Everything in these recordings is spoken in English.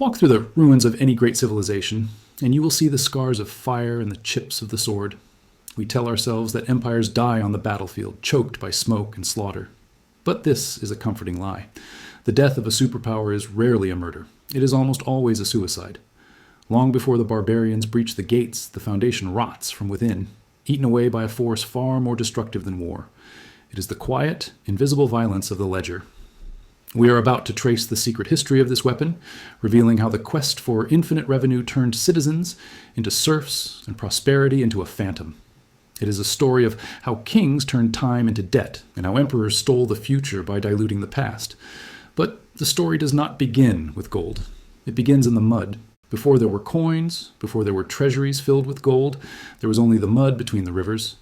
Walk through the ruins of any great civilization, and you will see the scars of fire and the chips of the sword. We tell ourselves that empires die on the battlefield, choked by smoke and slaughter. But this is a comforting lie. The death of a superpower is rarely a murder. It is almost always a suicide. Long before the barbarians breach the gates, the foundation rots from within, eaten away by a force far more destructive than war. It is the quiet, invisible violence of the ledger. We are about to trace the secret history of this weapon, revealing how the quest for infinite revenue turned citizens into serfs and prosperity into a phantom. It is a story of how kings turned time into debt and how emperors stole the future by diluting the past. But the story does not begin with gold. It begins in the mud. Before there were coins, before there were treasuries filled with gold, there was only the mud between the rivers.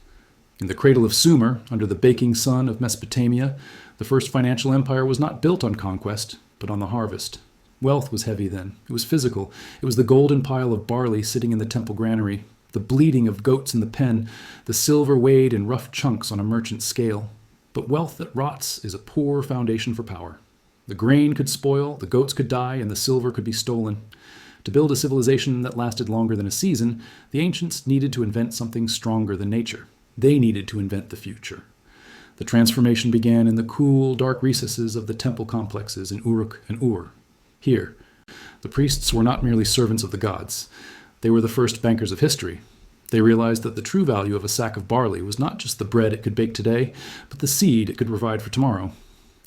In the cradle of Sumer, under the baking sun of Mesopotamia, the first financial empire was not built on conquest, but on the harvest. Wealth was heavy then. It was physical. It was the golden pile of barley sitting in the temple granary, the bleating of goats in the pen, the silver weighed in rough chunks on a merchant's scale. But wealth that rots is a poor foundation for power. The grain could spoil, the goats could die, and the silver could be stolen. To build a civilization that lasted longer than a season, the ancients needed to invent something stronger than nature. They needed to invent the future. The transformation began in the cool, dark recesses of the temple complexes in Uruk and Ur. Here, the priests were not merely servants of the gods. They were the first bankers of history. They realized that the true value of a sack of barley was not just the bread it could bake today, but the seed it could provide for tomorrow.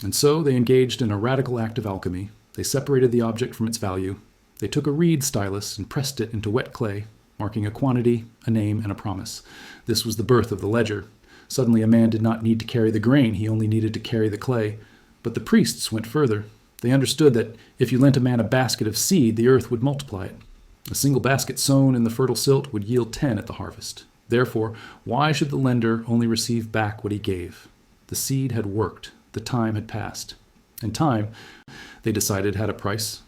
And so they engaged in a radical act of alchemy. They separated the object from its value. They took a reed stylus and pressed it into wet clay, marking a quantity, a name, and a promise. This was the birth of the ledger. Suddenly a man did not need to carry the grain, he only needed to carry the clay. But the priests went further. They understood that if you lent a man a basket of seed, the earth would multiply it. A single basket sown in the fertile silt would yield 10 at the harvest. Therefore, why should the lender only receive back what he gave? The seed had worked. The time had passed. And time, they decided, had a price.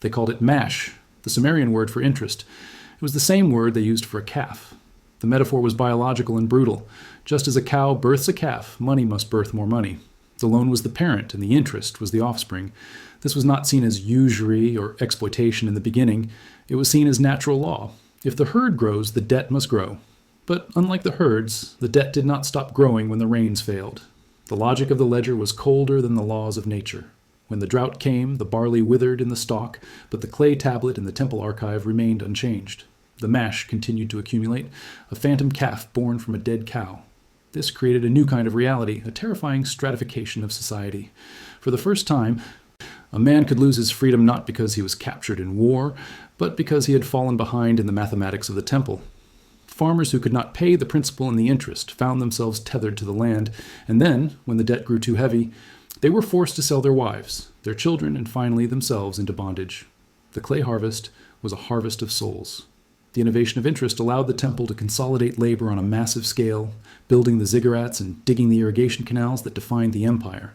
They called it mash, the Sumerian word for interest. It was the same word they used for a calf. The metaphor was biological and brutal. Just as a cow births a calf, money must birth more money. The loan was the parent, and the interest was the offspring. This was not seen as usury or exploitation in the beginning. It was seen as natural law. If the herd grows, the debt must grow. But unlike the herds, the debt did not stop growing when the rains failed. The logic of the ledger was colder than the laws of nature. When the drought came, the barley withered in the stalk, but the clay tablet in the temple archive remained unchanged. The mash continued to accumulate, a phantom calf born from a dead cow. This created a new kind of reality, a terrifying stratification of society. For the first time, a man could lose his freedom not because he was captured in war, but because he had fallen behind in the mathematics of the temple. Farmers who could not pay the principal and the interest found themselves tethered to the land, and then, when the debt grew too heavy, they were forced to sell their wives, their children, and finally themselves into bondage. The clay harvest was a harvest of souls. The innovation of interest allowed the temple to consolidate labor on a massive scale, building the ziggurats and digging the irrigation canals that defined the empire.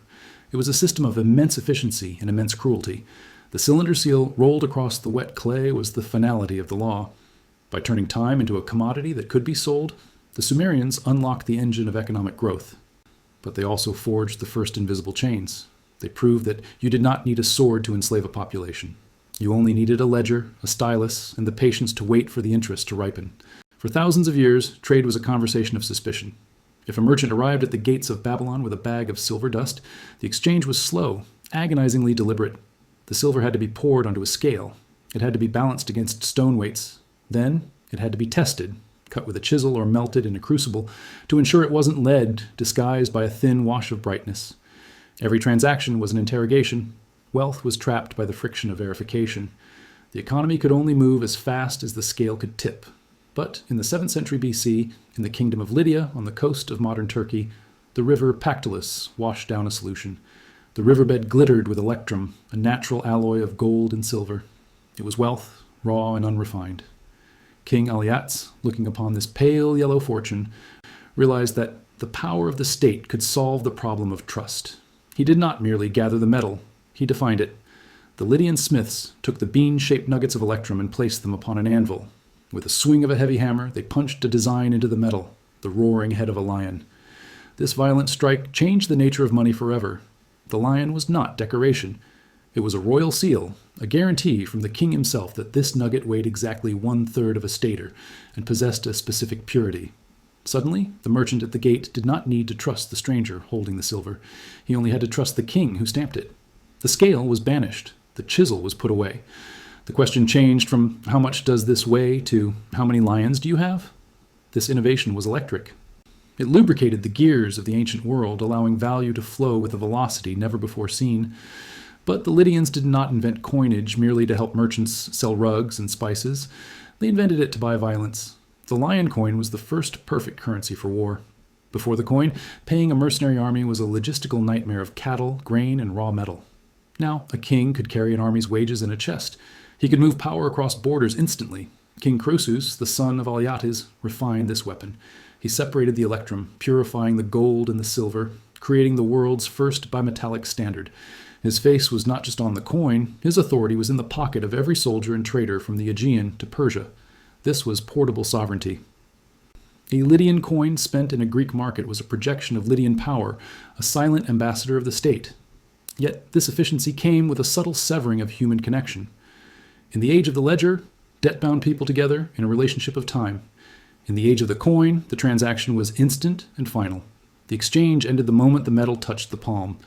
It was a system of immense efficiency and immense cruelty. The cylinder seal rolled across the wet clay was the finality of the law. By turning time into a commodity that could be sold, the Sumerians unlocked the engine of economic growth. But they also forged the first invisible chains. They proved that you did not need a sword to enslave a population. You only needed a ledger, a stylus, and the patience to wait for the interest to ripen. For thousands of years, trade was a conversation of suspicion. If a merchant arrived at the gates of Babylon with a bag of silver dust, the exchange was slow, agonizingly deliberate. The silver had to be poured onto a scale. It had to be balanced against stone weights. Then, it had to be tested, cut with a chisel or melted in a crucible, to ensure it wasn't lead disguised by a thin wash of brightness. Every transaction was an interrogation. Wealth was trapped by the friction of verification. The economy could only move as fast as the scale could tip. But in the 7th century BC, in the kingdom of Lydia on the coast of modern Turkey, the river Pactolus washed down a solution. The riverbed glittered with electrum, a natural alloy of gold and silver. It was wealth, raw and unrefined. King Aliats, looking upon this pale yellow fortune, realized that the power of the state could solve the problem of trust. He did not merely gather the metal, he defined it. The Lydian smiths took the bean-shaped nuggets of electrum and placed them upon an anvil. With a swing of a heavy hammer, they punched a design into the metal, the roaring head of a lion. This violent strike changed the nature of money forever. The lion was not decoration. It was a royal seal, a guarantee from the king himself that this nugget weighed exactly 1/3 of a stater and possessed a specific purity. Suddenly, the merchant at the gate did not need to trust the stranger holding the silver. He only had to trust the king who stamped it. The scale was banished. The chisel was put away. The question changed from how much does this weigh to how many lions do you have? This innovation was electric. It lubricated the gears of the ancient world, allowing value to flow with a velocity never before seen. But the Lydians did not invent coinage merely to help merchants sell rugs and spices. They invented it to buy violence. The lion coin was the first perfect currency for war. Before the coin, paying a mercenary army was a logistical nightmare of cattle, grain, and raw metal. Now, a king could carry an army's wages in a chest. He could move power across borders instantly. King Croesus, the son of Alyattes, refined this weapon. He separated the electrum, purifying the gold and the silver, creating the world's first bimetallic standard. His face was not just on the coin, his authority was in the pocket of every soldier and trader from the Aegean to Persia. This was portable sovereignty. A Lydian coin spent in a Greek market was a projection of Lydian power, a silent ambassador of the state. Yet this efficiency came with a subtle severing of human connection. In the age of the ledger, debt bound people together in a relationship of time. In the age of the coin, the transaction was instant and final. The exchange ended the moment the metal touched the palm.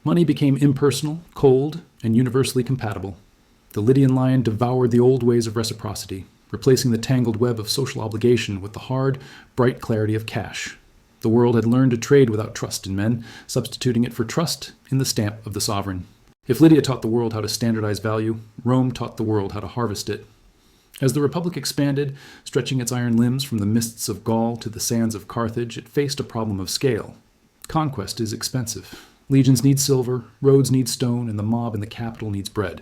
Money became impersonal, cold, and universally compatible. The Lydian lion devoured the old ways of reciprocity, replacing the tangled web of social obligation with the hard, bright clarity of cash. The world had learned to trade without trust in men, substituting it for trust in the stamp of the sovereign. If Lydia taught the world how to standardize value, Rome taught the world how to harvest it. As the Republic expanded, stretching its iron limbs from the mists of Gaul to the sands of Carthage, it faced a problem of scale. Conquest is expensive. Legions need silver, roads need stone, and the mob in the capital needs bread.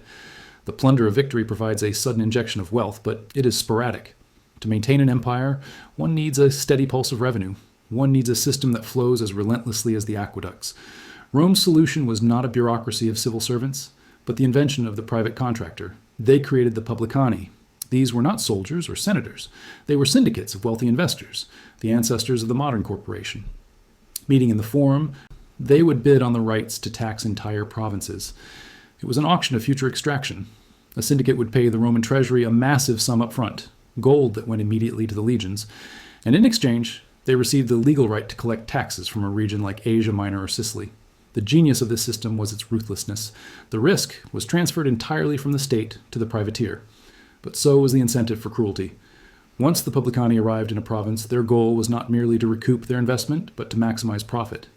The plunder of victory provides a sudden injection of wealth, but it is sporadic. To maintain an empire, one needs a steady pulse of revenue. One needs a system that flows as relentlessly as the aqueducts. Rome's solution was not a bureaucracy of civil servants, but the invention of the private contractor. They created the publicani. These were not soldiers or senators. They were syndicates of wealthy investors, the ancestors of the modern corporation. Meeting in the forum, they would bid on the rights to tax entire provinces. It was an auction of future extraction. A syndicate would pay the Roman treasury a massive sum up front, gold that went immediately to the legions, and in exchange, they received the legal right to collect taxes from a region like Asia Minor or Sicily. The genius of this system was its ruthlessness. The risk was transferred entirely from the state to the privateer. But so was the incentive for cruelty. Once the publicani arrived in a province, their goal was not merely to recoup their investment, but to maximize profit.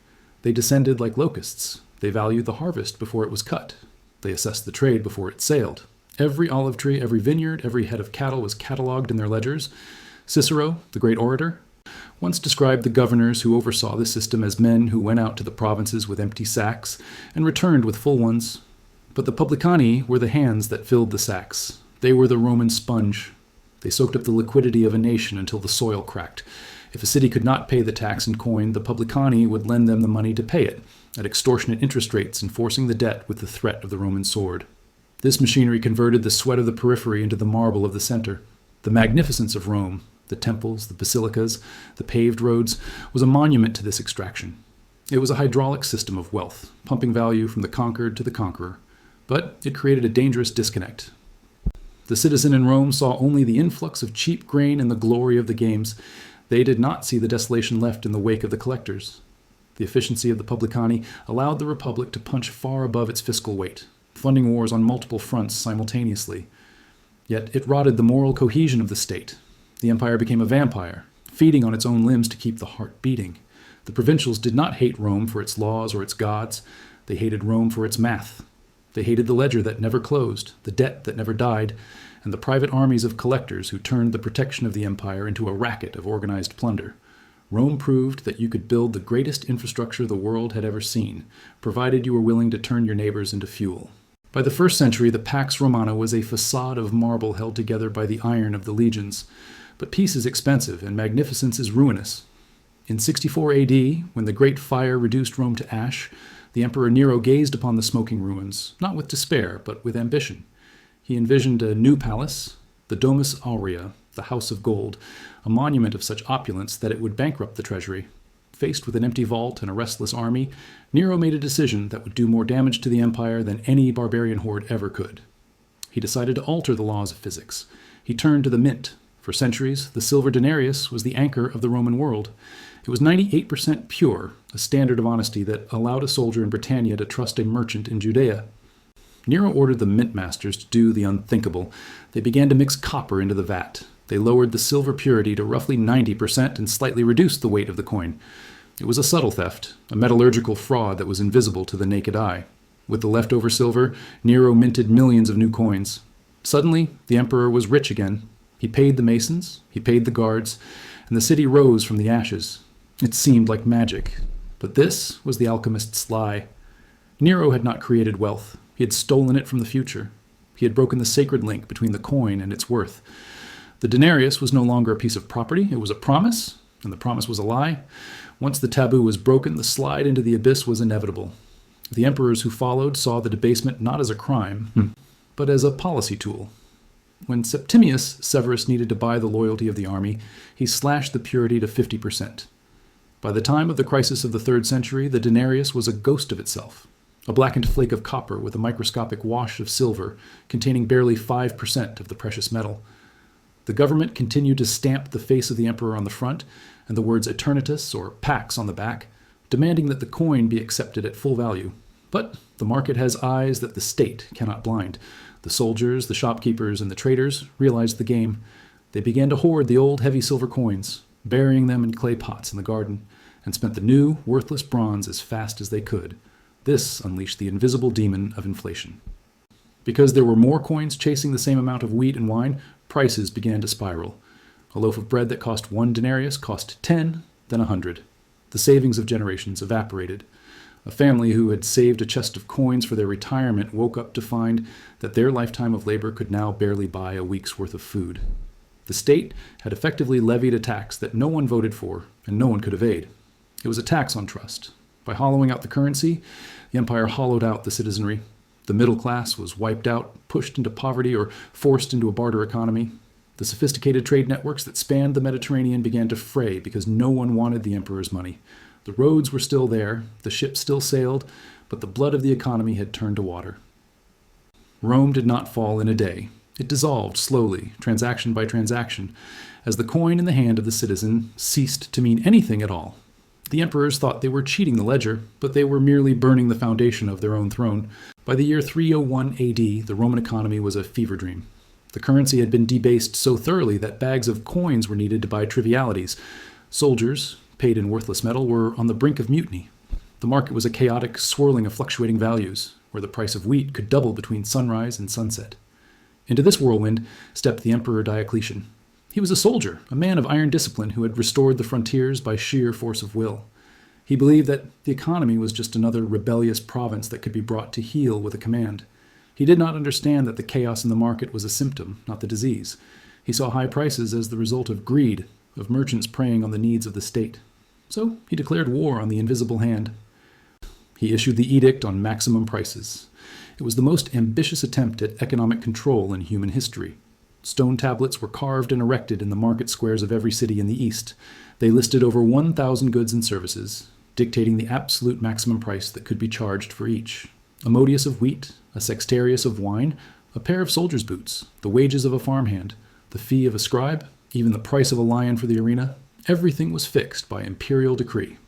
They descended like locusts. They valued the harvest before it was cut. They assessed the trade before it sailed. Every olive tree, every vineyard, every head of cattle was catalogued in their ledgers. Cicero, the great orator, once described the governors who oversaw this system as men who went out to the provinces with empty sacks and returned with full ones. But the publicani were the hands that filled the sacks. They were the Roman sponge. They soaked up the liquidity of a nation until the soil cracked. If a city could not pay the tax in coin, the publicani would lend them the money to pay it, at extortionate interest rates, enforcing the debt with the threat of the Roman sword. This machinery converted the sweat of the periphery into the marble of the center. The magnificence of Rome, the temples, the basilicas, the paved roads, was a monument to this extraction. It was a hydraulic system of wealth, pumping value from the conquered to the conqueror. But it created a dangerous disconnect. The citizen in Rome saw only the influx of cheap grain and the glory of the games. They did not see the desolation left in the wake of the collectors. The efficiency of the publicani allowed the Republic to punch far above its fiscal weight, funding wars on multiple fronts simultaneously. Yet it rotted the moral cohesion of the state. The empire became a vampire, feeding on its own limbs to keep the heart beating. The provincials did not hate Rome for its laws or its gods. They hated Rome for its math. They hated the ledger that never closed, the debt that never died, and the private armies of collectors who turned the protection of the empire into a racket of organized plunder. Rome proved that you could build the greatest infrastructure the world had ever seen, provided you were willing to turn your neighbors into fuel. By the 1st century, the Pax Romana was a facade of marble held together by the iron of the legions. But peace is expensive, and magnificence is ruinous. In 64 AD, when the Great Fire reduced Rome to ash, the Emperor Nero gazed upon the smoking ruins, not with despair, but with ambition. He envisioned a new palace, the Domus Aurea, the House of Gold, a monument of such opulence that it would bankrupt the treasury. faced with an empty vault and a restless army, Nero made a decision that would do more damage to the empire than any barbarian horde ever could. He decided to alter the laws of physics. He turned to the mint. For centuries, the silver denarius was the anchor of the Roman world. It was 98% pure, a standard of honesty that allowed a soldier in Britannia to trust a merchant in Judea. Nero ordered the mint masters to do the unthinkable. They began to mix copper into the vat. They lowered the silver purity to roughly 90% and slightly reduced the weight of the coin. It was a subtle theft, a metallurgical fraud that was invisible to the naked eye. With the leftover silver, Nero minted millions of new coins. Suddenly, the emperor was rich again. He paid the masons, he paid the guards, and the city rose from the ashes. It seemed like magic. But this was the alchemist's lie. Nero had not created wealth. He had stolen it from the future. He had broken the sacred link between the coin and its worth. The denarius was no longer a piece of property. It was a promise, and the promise was a lie. Once the taboo was broken, the slide into the abyss was inevitable. The emperors who followed saw the debasement not as a crime, but as a policy tool. When Septimius Severus needed to buy the loyalty of the army, he slashed the purity to 50%. By the time of the crisis of the 3rd century, the denarius was a ghost of itself, a blackened flake of copper with a microscopic wash of silver containing barely 5% of the precious metal. The government continued to stamp the face of the emperor on the front and the words Eternitus or Pax on the back, demanding that the coin be accepted at full value. But the market has eyes that the state cannot blind. The soldiers, the shopkeepers, and the traders realized the game. They began to hoard the old heavy silver coins, burying them in clay pots in the garden, and spent the new, worthless bronze as fast as they could. This unleashed the invisible demon of inflation. Because there were more coins chasing the same amount of wheat and wine, prices began to spiral. A loaf of bread that cost 1 denarius cost 10, then 100. The savings of generations evaporated. A family who had saved a chest of coins for their retirement woke up to find that their lifetime of labor could now barely buy a week's worth of food. The state had effectively levied a tax that no one voted for and no one could evade. It was a tax on trust. By hollowing out the currency, the empire hollowed out the citizenry. The middle class was wiped out, pushed into poverty, or forced into a barter economy. The sophisticated trade networks that spanned the Mediterranean began to fray because no one wanted the emperor's money. The roads were still there, the ships still sailed, but the blood of the economy had turned to water. Rome did not fall in a day. It dissolved slowly, transaction by transaction, as the coin in the hand of the citizen ceased to mean anything at all. The emperors thought they were cheating the ledger, but they were merely burning the foundation of their own throne. By the year 301 AD, the Roman economy was a fever dream. The currency had been debased so thoroughly that bags of coins were needed to buy trivialities. Soldiers, paid in worthless metal, were on the brink of mutiny. The market was a chaotic swirling of fluctuating values, where the price of wheat could double between sunrise and sunset. Into this whirlwind stepped the Emperor Diocletian. He was a soldier, a man of iron discipline who had restored the frontiers by sheer force of will. He believed that the economy was just another rebellious province that could be brought to heel with a command. He did not understand that the chaos in the market was a symptom, not the disease. He saw high prices as the result of greed, of merchants preying on the needs of the state. So he declared war on the invisible hand. He issued the edict on maximum prices. It was the most ambitious attempt at economic control in human history. Stone tablets were carved and erected in the market squares of every city in the east. They listed over 1,000 goods and services, dictating the absolute maximum price that could be charged for each. A modius of wheat, a sextarius of wine, a pair of soldier's boots, the wages of a farmhand, the fee of a scribe, even the price of a lion for the arena. Everything was fixed by imperial decree.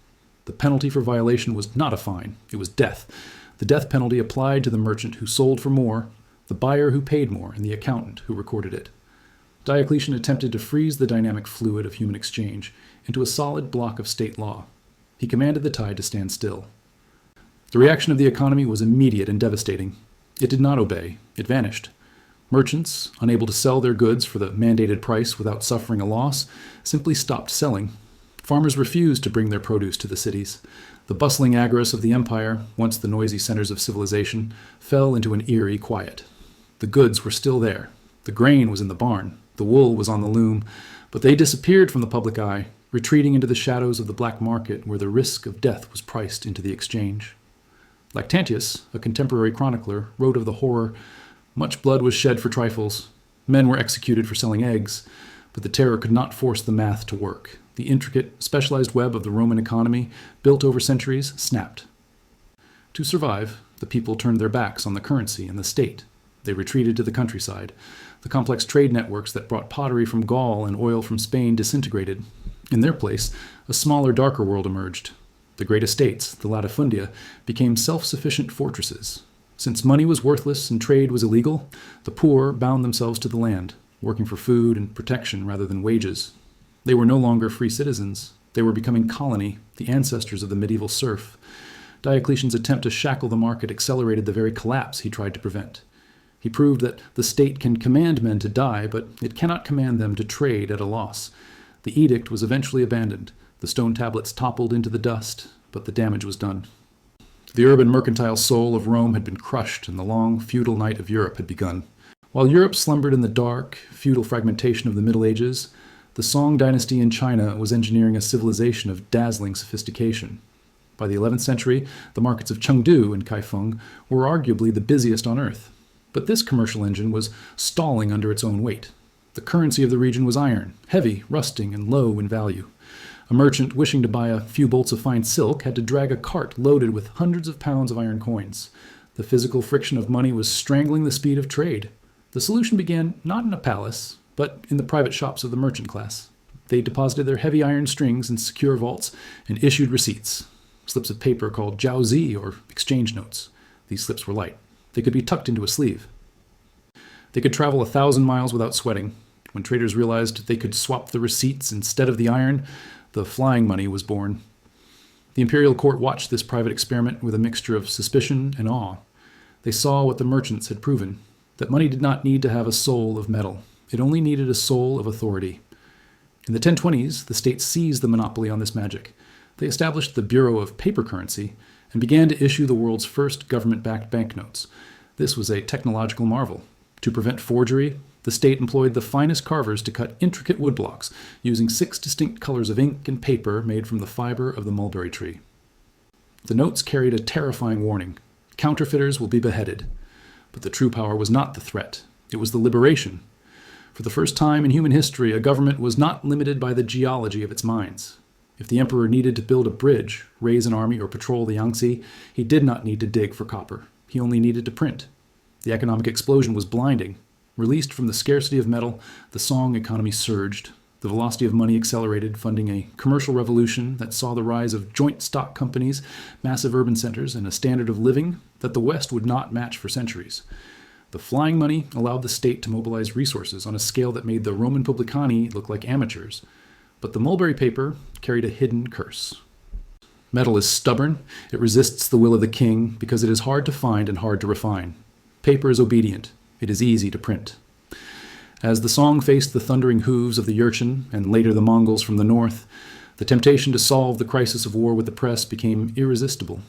The penalty for violation was not a fine, it was death. The death penalty applied to the merchant who sold for more, the buyer who paid more, and the accountant who recorded it. Diocletian attempted to freeze the dynamic fluid of human exchange into a solid block of state law. He commanded the tide to stand still. The reaction of the economy was immediate and devastating. It did not obey. It vanished. Merchants, unable to sell their goods for the mandated price without suffering a loss, simply stopped selling. Farmers refused to bring their produce to the cities. The bustling agorist of the empire, once the noisy centers of civilization, fell into an eerie quiet. The goods were still there. The grain was in the barn. The wool was on the loom. But they disappeared from the public eye, retreating into the shadows of the black market where the risk of death was priced into the exchange. Lactantius, a contemporary chronicler, wrote of the horror. Much blood was shed for trifles. Men were executed for selling eggs. But the terror could not force the math to work. The intricate, specialized web of the Roman economy, built over centuries, snapped. To survive, the people turned their backs on the currency and the state. They retreated to the countryside. The complex trade networks that brought pottery from Gaul and oil from Spain disintegrated. In their place, a smaller, darker world emerged. The great estates, the latifundia, became self-sufficient fortresses. Since money was worthless and trade was illegal, the poor bound themselves to the land, working for food and protection rather than wages. They were no longer free citizens. They were becoming colony, the ancestors of the medieval serf. Diocletian's attempt to shackle the market accelerated the very collapse he tried to prevent. He proved that the state can command men to die, but it cannot command them to trade at a loss. The edict was eventually abandoned. The stone tablets toppled into the dust, but the damage was done. The urban mercantile soul of Rome had been crushed, and the long, feudal night of Europe had begun. While Europe slumbered in the dark, feudal fragmentation of the Middle Ages, the Song Dynasty in China was engineering a civilization of dazzling sophistication. By the 11th century, the markets of Chengdu and Kaifeng were arguably the busiest on earth. But this commercial engine was stalling under its own weight. The currency of the region was iron, heavy, rusting, and low in value. A merchant wishing to buy a few bolts of fine silk had to drag a cart loaded with hundreds of pounds of iron coins. The physical friction of money was strangling the speed of trade. The solution began not in a palace, but in the private shops of the merchant class. They deposited their heavy iron strings in secure vaults and issued receipts, slips of paper called jiaozi, or exchange notes. These slips were light. They could be tucked into a sleeve. They could travel 1,000 miles without sweating. When traders realized they could swap the receipts instead of the iron, the flying money was born. The imperial court watched this private experiment with a mixture of suspicion and awe. They saw what the merchants had proven, that money did not need to have a soul of metal. It only needed a soul of authority. In the 1020s, the state seized the monopoly on this magic. They established the Bureau of Paper Currency and began to issue the world's first government-backed banknotes. This was a technological marvel. To prevent forgery, the state employed the finest carvers to cut intricate woodblocks using 6 distinct colors of ink and paper made from the fiber of the mulberry tree. The notes carried a terrifying warning: counterfeiters will be beheaded. But the true power was not the threat. It was the liberation. For the first time in human history, a government was not limited by the geology of its mines. If the emperor needed to build a bridge, raise an army, or patrol the Yangtze, he did not need to dig for copper. He only needed to print. The economic explosion was blinding. Released from the scarcity of metal, the Song economy surged. The velocity of money accelerated, funding a commercial revolution that saw the rise of joint stock companies, massive urban centers, and a standard of living that the West would not match for centuries. The flying money allowed the state to mobilize resources on a scale that made the Roman publicani look like amateurs. But the mulberry paper carried a hidden curse. Metal is stubborn. It resists the will of the king because it is hard to find and hard to refine. Paper is obedient. It is easy to print. As the Song faced the thundering hooves of the Jurchen and later the Mongols from the north, the temptation to solve the crisis of war with the press became irresistible.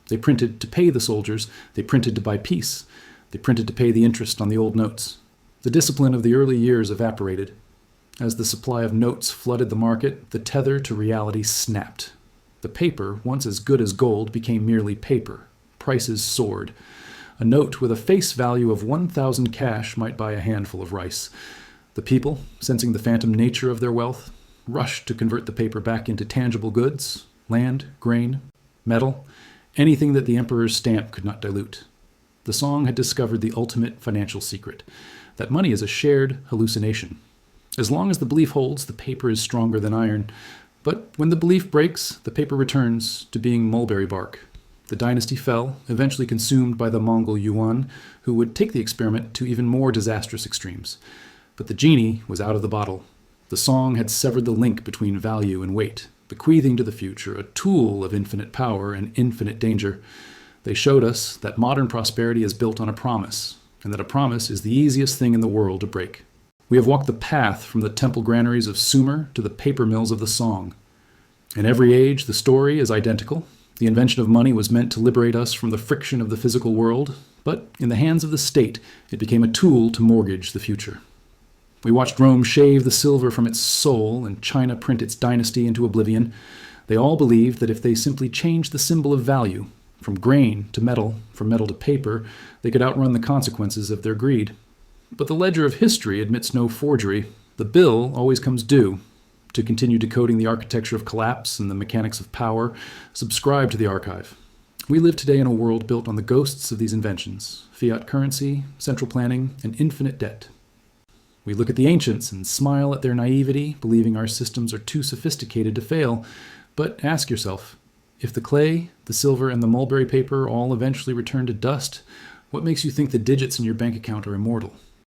They printed to pay the soldiers. They printed to buy peace. They printed to pay the interest on the old notes. The discipline of the early years evaporated. As the supply of notes flooded the market, the tether to reality snapped. The paper, once as good as gold, became merely paper. Prices soared. A note with a face value of 1,000 cash might buy a handful of rice. The people, sensing the phantom nature of their wealth, rushed to convert the paper back into tangible goods, land, grain, metal, anything that the emperor's stamp could not dilute. The Song had discovered the ultimate financial secret, that money is a shared hallucination. As long as the belief holds, the paper is stronger than iron. But when the belief breaks, the paper returns to being mulberry bark. The dynasty fell, eventually consumed by the Mongol Yuan, who would take the experiment to even more disastrous extremes. But the genie was out of the bottle. The Song had severed the link between value and weight, bequeathing to the future a tool of infinite power and infinite danger. They showed us that modern prosperity is built on a promise, and that a promise is the easiest thing in the world to break. We have walked the path from the temple granaries of Sumer to the paper mills of the Song. In every age, the story is identical. The invention of money was meant to liberate us from the friction of the physical world, but in the hands of the state, it became a tool to mortgage the future. We watched Rome shave the silver from its soul and China print its dynasty into oblivion. They all believed that if they simply changed the symbol of value, from grain to metal, from metal to paper, they could outrun the consequences of their greed. But the ledger of history admits no forgery. The bill always comes due. To continue decoding the architecture of collapse and the mechanics of power, subscribe to the archive. We live today in a world built on the ghosts of these inventions: fiat currency, central planning, and infinite debt. We look at the ancients and smile at their naivety, believing our systems are too sophisticated to fail. But ask yourself, if the clay, the silver, and the mulberry paper all eventually return to dust, what makes you think the digits in your bank account are immortal?